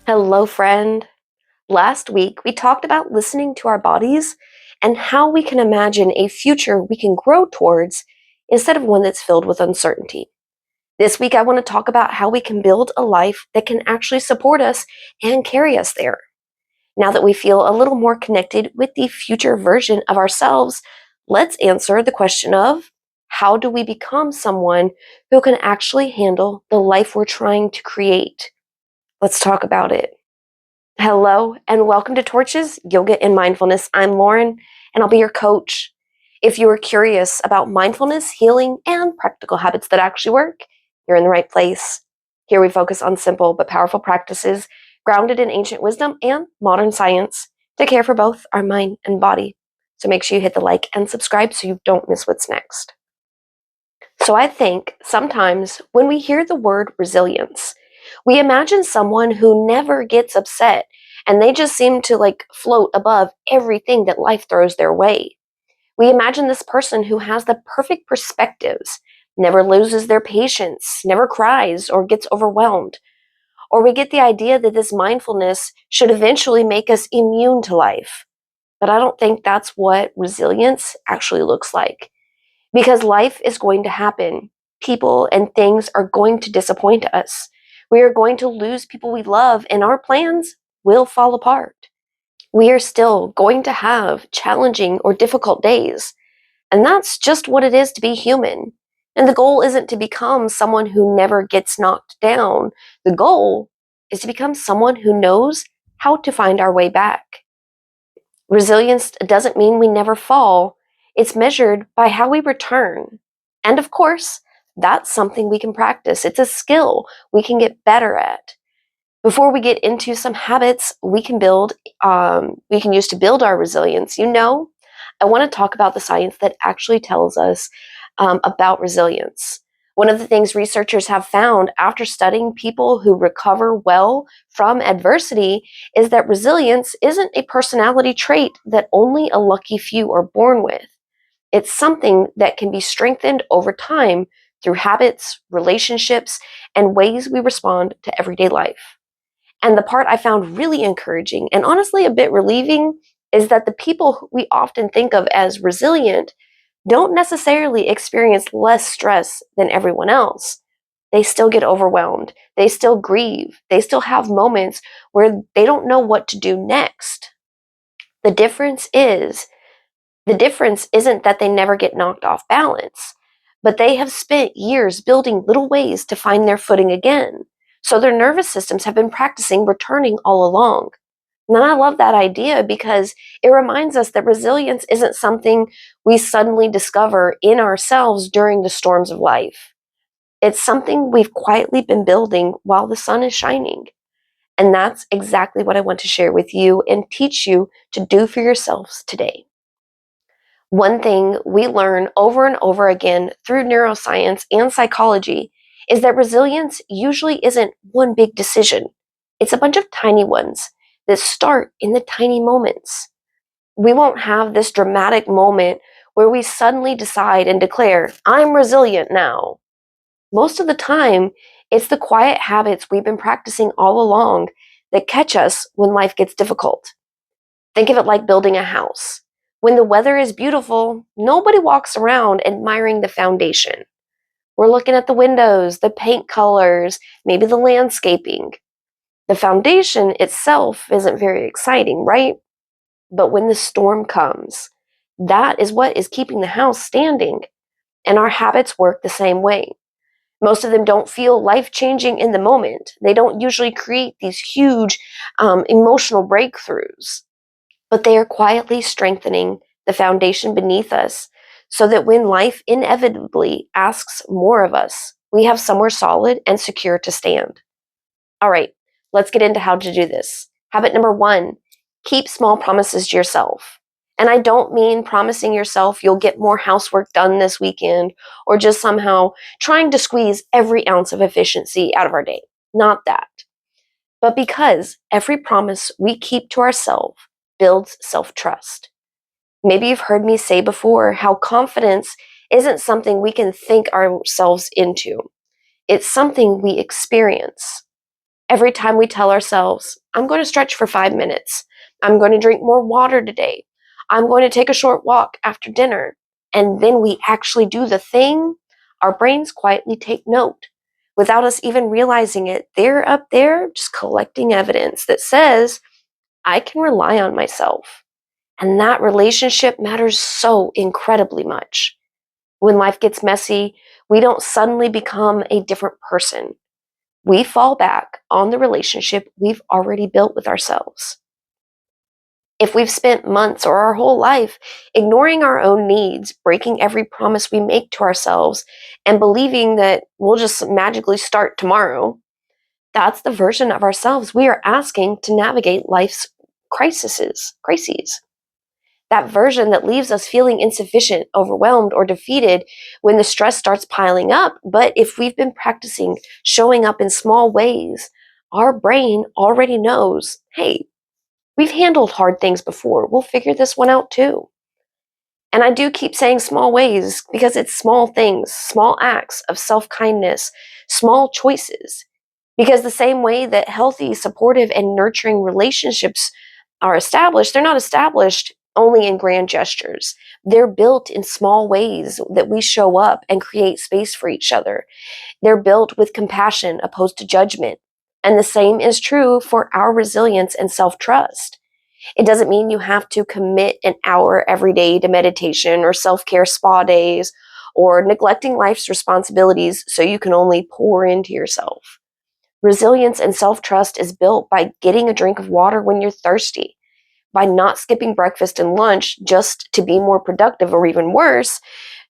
Hello, friend. Last week, we talked about listening to our bodies and how we can imagine a future we can grow towards instead of one that's filled with uncertainty. This week, I want to talk about how we can build a life that can actually support us and carry us there. Now that we feel a little more connected with the future version of ourselves, let's answer the question of how do we become someone who can actually handle the life we're trying to create? Let's talk about it. Hello, and welcome to Torches, Yoga and Mindfulness. I'm Lauren, and I'll be your coach. If you are curious about mindfulness, healing, and practical habits that actually work, you're in the right place. Here we focus on simple but powerful practices grounded in ancient wisdom and modern science to care for both our mind and body. So make sure you hit the like and subscribe so you don't miss what's next. So I think sometimes when we hear the word resilience, we imagine someone who never gets upset and they just seem to float above everything that life throws their way. We imagine this person who has the perfect perspectives, never loses their patience, never cries or gets overwhelmed. Or we get the idea that this mindfulness should eventually make us immune to life. But I don't think that's what resilience actually looks like. Because life is going to happen. People and things are going to disappoint us. We are going to lose people we love, and our plans will fall apart. We are still going to have challenging or difficult days. And that's just what it is to be human. And the goal isn't to become someone who never gets knocked down. The goal is to become someone who knows how to find our way back. Resilience doesn't mean we never fall. It's measured by how we return. And of course, that's something we can practice. It's a skill we can get better at. Before we get into some habits we can use to build our resilience, I want to talk about the science that actually tells us about resilience. One of the things researchers have found after studying people who recover well from adversity is that resilience isn't a personality trait that only a lucky few are born with. It's something that can be strengthened over time through habits, relationships, and ways we respond to everyday life. And the part I found really encouraging and honestly a bit relieving is that the people who we often think of as resilient don't necessarily experience less stress than everyone else. They still get overwhelmed. They still grieve. They still have moments where they don't know what to do next. The difference is, the difference isn't that they never get knocked off balance, but they have spent years building little ways to find their footing again. So their nervous systems have been practicing returning all along. And I love that idea because it reminds us that resilience isn't something we suddenly discover in ourselves during the storms of life. It's something we've quietly been building while the sun is shining. And that's exactly what I want to share with you and teach you to do for yourselves today. One thing we learn over and over again through neuroscience and psychology is that resilience usually isn't one big decision. It's a bunch of tiny ones that start in the tiny moments. We won't have this dramatic moment where we suddenly decide and declare, I'm resilient now. Most of the time, it's the quiet habits we've been practicing all along that catch us when life gets difficult. Think of it like building a house. When the weather is beautiful, nobody walks around admiring the foundation. We're looking at the windows, the paint colors, maybe the landscaping. The foundation itself isn't very exciting, right? But when the storm comes, that is what is keeping the house standing. And our habits work the same way. Most of them don't feel life changing in the moment. They don't usually create these huge emotional breakthroughs, but they are quietly strengthening the foundation beneath us so that when life inevitably asks more of us, we have somewhere solid and secure to stand. All right, let's get into how to do this. Habit number 1, keep small promises to yourself. And I don't mean promising yourself you'll get more housework done this weekend or just somehow trying to squeeze every ounce of efficiency out of our day. Not that. But because every promise we keep to ourselves builds self-trust. Maybe you've heard me say before how confidence isn't something we can think ourselves into. It's something we experience. Every time we tell ourselves, I'm going to stretch for 5 minutes, I'm going to drink more water today, I'm going to take a short walk after dinner, and then we actually do the thing, our brains quietly take note. Without us even realizing it, they're up there just collecting evidence that says, I can rely on myself. And that relationship matters so incredibly much. When life gets messy, we don't suddenly become a different person. We fall back on the relationship we've already built with ourselves. If we've spent months or our whole life ignoring our own needs, breaking every promise we make to ourselves, and believing that we'll just magically start tomorrow, that's the version of ourselves we are asking to navigate life's crises. That version that leaves us feeling insufficient, overwhelmed, or defeated when the stress starts piling up. But if we've been practicing showing up in small ways, our brain already knows, hey, we've handled hard things before. We'll figure this one out too. And I do keep saying small ways because it's small things, small acts of self kindness, small choices. Because the same way that healthy, supportive, and nurturing relationships are established, they're not established only in grand gestures. They're built in small ways that we show up and create space for each other. They're built with compassion opposed to judgment. And the same is true for our resilience and self trust. It doesn't mean you have to commit an hour every day to meditation or self care spa days or neglecting life's responsibilities so you can only pour into yourself. Resilience and self trust is built by getting a drink of water when you're thirsty, by not skipping breakfast and lunch just to be more productive, or even worse,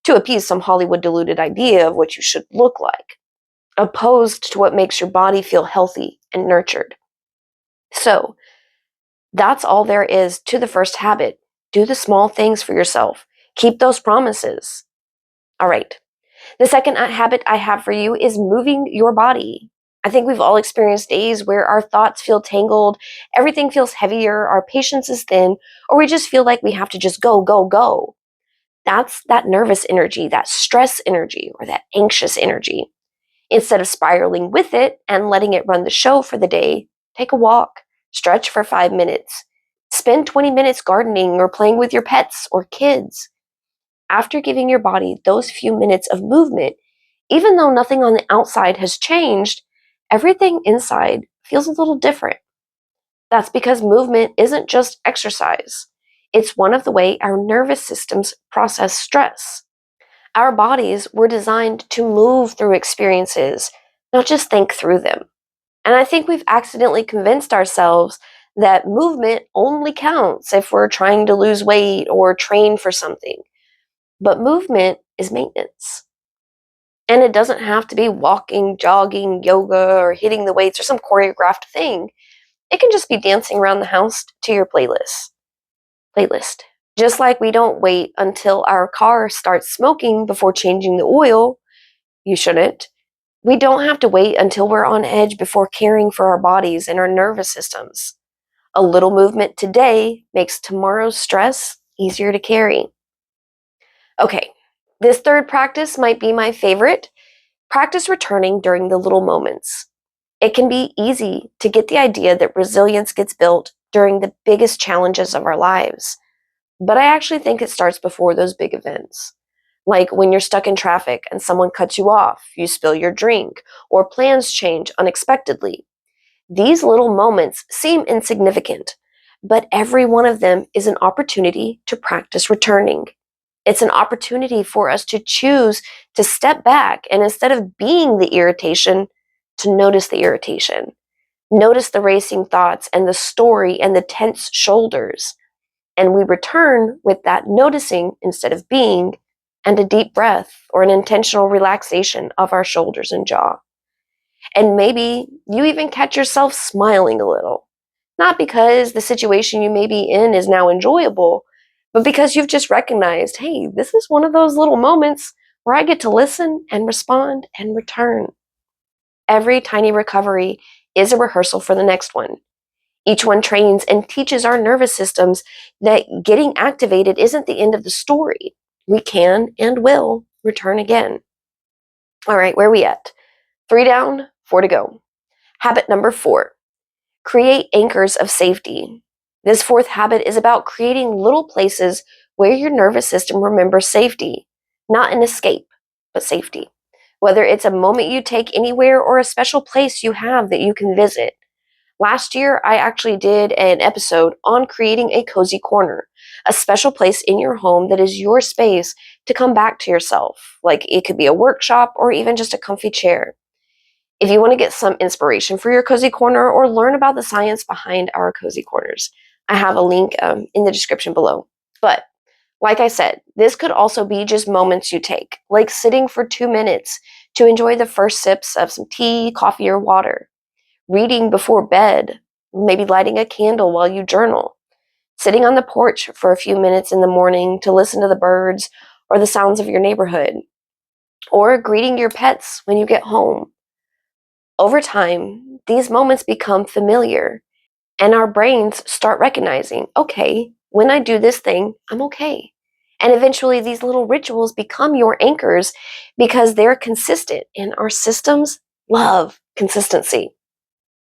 to appease some Hollywood diluted idea of what you should look like, opposed to what makes your body feel healthy and nurtured. So, that's all there is to the first habit. Do the small things for yourself. Keep those promises. All right. The second habit I have for you is moving your body. I think we've all experienced days where our thoughts feel tangled, everything feels heavier, our patience is thin, or we just feel like we have to just go, go, go. That's that nervous energy, that stress energy, or that anxious energy. Instead of spiraling with it and letting it run the show for the day, take a walk, stretch for 5 minutes, spend 20 minutes gardening or playing with your pets or kids. After giving your body those few minutes of movement, even though nothing on the outside has changed, everything inside feels a little different. That's because movement isn't just exercise. It's one of the way our nervous systems process stress. Our bodies were designed to move through experiences, not just think through them. And I think we've accidentally convinced ourselves that movement only counts if we're trying to lose weight or train for something. But movement is maintenance. And it doesn't have to be walking, jogging, yoga, or hitting the weights or some choreographed thing. It can just be dancing around the house to your playlist. Just like we don't wait until our car starts smoking before changing the oil, you shouldn't. We don't have to wait until we're on edge before caring for our bodies and our nervous systems. A little movement today makes tomorrow's stress easier to carry. Okay, this third practice might be my favorite. Practice returning during the little moments. It can be easy to get the idea that resilience gets built during the biggest challenges of our lives. But I actually think it starts before those big events. Like when you're stuck in traffic and someone cuts you off, you spill your drink, or plans change unexpectedly. These little moments seem insignificant, but every one of them is an opportunity to practice returning. It's an opportunity for us to choose to step back and instead of being the irritation, to notice the irritation. Notice the racing thoughts and the story and the tense shoulders. And we return with that noticing instead of being, and a deep breath or an intentional relaxation of our shoulders and jaw. And maybe you even catch yourself smiling a little. Not because the situation you may be in is now enjoyable, but because you've just recognized, hey, this is one of those little moments where I get to listen and respond and return. Every tiny recovery is a rehearsal for the next one. Each one trains and teaches our nervous systems that getting activated isn't the end of the story. We can and will return again. All right, where are we at? 3 down, 4 to go. Habit number 4, create anchors of safety. This fourth habit is about creating little places where your nervous system remembers safety, not an escape, but safety. Whether it's a moment you take anywhere or a special place you have that you can visit. Last year, I actually did an episode on creating a cozy corner, a special place in your home that is your space to come back to yourself. Like it could be a workshop or even just a comfy chair. If you want to get some inspiration for your cozy corner or learn about the science behind our cozy corners, I have a link in the description below. But like I said, this could also be just moments you take, like sitting for 2 minutes to enjoy the first sips of some tea, coffee, or water, reading before bed, maybe lighting a candle while you journal, sitting on the porch for a few minutes in the morning to listen to the birds or the sounds of your neighborhood, or greeting your pets when you get home. Over time, these moments become familiar, and our brains start recognizing, okay, when I do this thing, I'm okay. And eventually, these little rituals become your anchors because they're consistent, and our systems love consistency.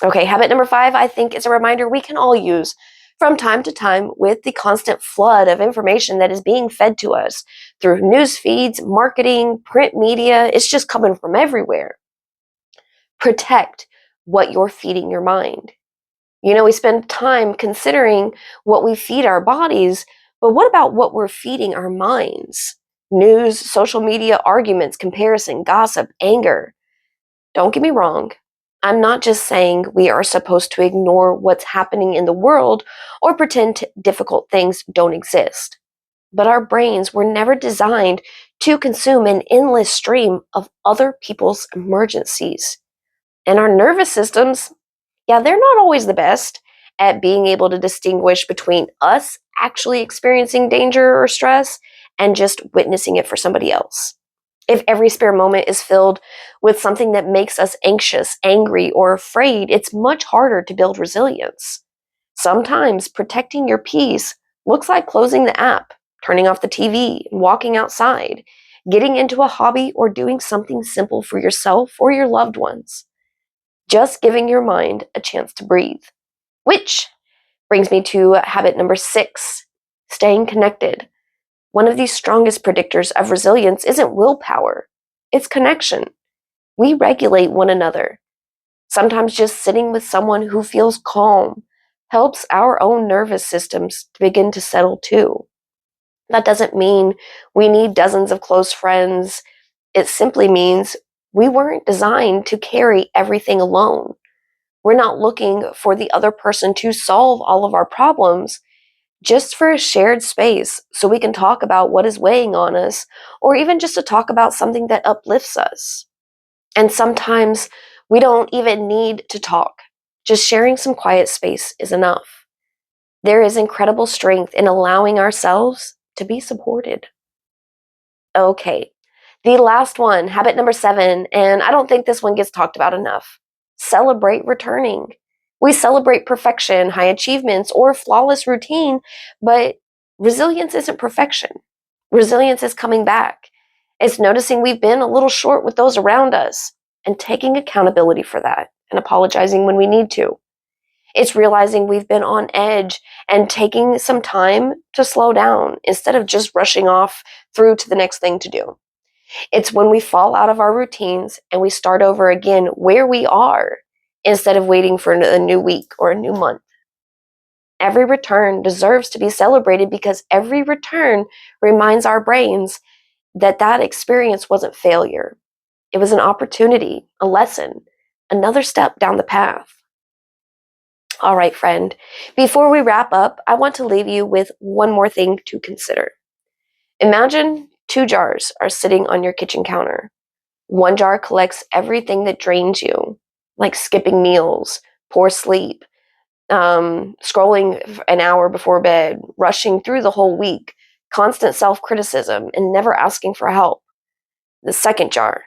Okay, habit number 5, I think, is a reminder we can all use from time to time with the constant flood of information that is being fed to us through news feeds, marketing, print media. It's just coming from everywhere. Protect what you're feeding your mind. We spend time considering what we feed our bodies, but what about what we're feeding our minds? News, social media, arguments, comparison, gossip, anger. Don't get me wrong. I'm not just saying we are supposed to ignore what's happening in the world or pretend difficult things don't exist. But our brains were never designed to consume an endless stream of other people's emergencies. And our nervous systems, yeah, they're not always the best at being able to distinguish between us actually experiencing danger or stress and just witnessing it for somebody else. If every spare moment is filled with something that makes us anxious, angry, or afraid, it's much harder to build resilience. Sometimes protecting your peace looks like closing the app, turning off the TV, walking outside, getting into a hobby, or doing something simple for yourself or your loved ones. Just giving your mind a chance to breathe. Which brings me to habit number 6, staying connected. One of the strongest predictors of resilience isn't willpower, it's connection. We regulate one another. Sometimes just sitting with someone who feels calm helps our own nervous systems to begin to settle too. That doesn't mean we need dozens of close friends. It simply means we weren't designed to carry everything alone. We're not looking for the other person to solve all of our problems, just for a shared space so we can talk about what is weighing on us, or even just to talk about something that uplifts us. And sometimes we don't even need to talk. Just sharing some quiet space is enough. There is incredible strength in allowing ourselves to be supported. Okay, the last one, habit number 7, and I don't think this one gets talked about enough. Celebrate returning. We celebrate perfection, high achievements, or flawless routine, but resilience isn't perfection. Resilience is coming back. It's noticing we've been a little short with those around us and taking accountability for that and apologizing when we need to. It's realizing we've been on edge and taking some time to slow down instead of just rushing off through to the next thing to do. It's when we fall out of our routines and we start over again where we are instead of waiting for a new week or a new month. Every return deserves to be celebrated because every return reminds our brains that that experience wasn't failure. It was an opportunity, a lesson, another step down the path. All right, friend, before we wrap up, I want to leave you with one more thing to consider. Imagine 2 jars are sitting on your kitchen counter. One jar collects everything that drains you, like skipping meals, poor sleep, scrolling an hour before bed, rushing through the whole week, constant self-criticism, and never asking for help. The second jar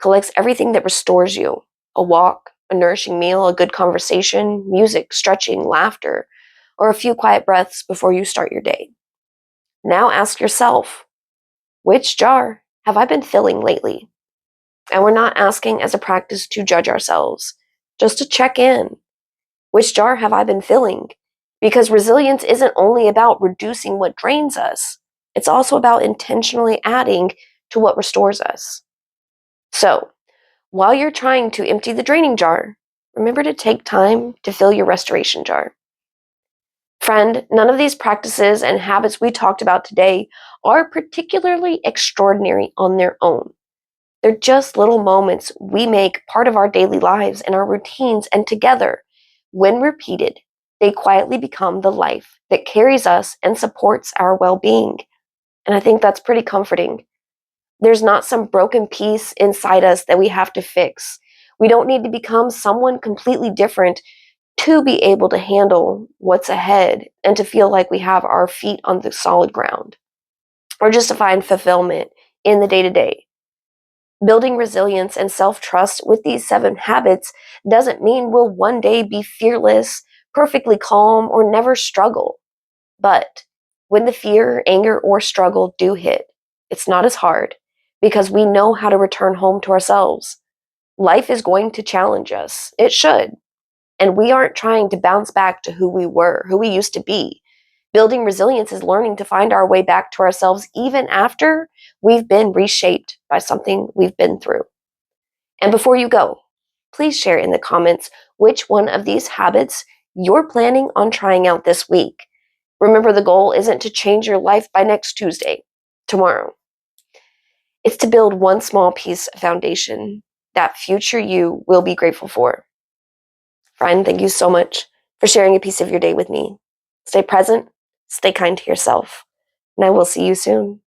collects everything that restores you, a walk, a nourishing meal, a good conversation, music, stretching, laughter, or a few quiet breaths before you start your day. Now ask yourself, which jar have I been filling lately? And we're not asking as a practice to judge ourselves, just to check in. Which jar have I been filling? Because resilience isn't only about reducing what drains us, it's also about intentionally adding to what restores us. So, while you're trying to empty the draining jar, remember to take time to fill your restoration jar. Friend, none of these practices and habits we talked about today are particularly extraordinary on their own. They're just little moments we make part of our daily lives and our routines, and together, when repeated, they quietly become the life that carries us and supports our well being. And I think that's pretty comforting. There's not some broken piece inside us that we have to fix. We don't need to become someone completely different to be able to handle what's ahead and to feel like we have our feet on the solid ground, or just to find fulfillment in the day to day. Building resilience and self trust with these 7 habits doesn't mean we'll one day be fearless, perfectly calm, or never struggle. But when the fear, anger, or struggle do hit, it's not as hard because we know how to return home to ourselves. Life is going to challenge us. It should. And we aren't trying to bounce back to who we were, who we used to be. Building resilience is learning to find our way back to ourselves even after we've been reshaped by something we've been through. And before you go, please share in the comments which one of these habits you're planning on trying out this week. Remember, the goal isn't to change your life by next Tuesday, tomorrow. It's to build one small piece of foundation that future you will be grateful for. Friend, thank you so much for sharing a piece of your day with me. Stay present, stay kind to yourself, and I will see you soon.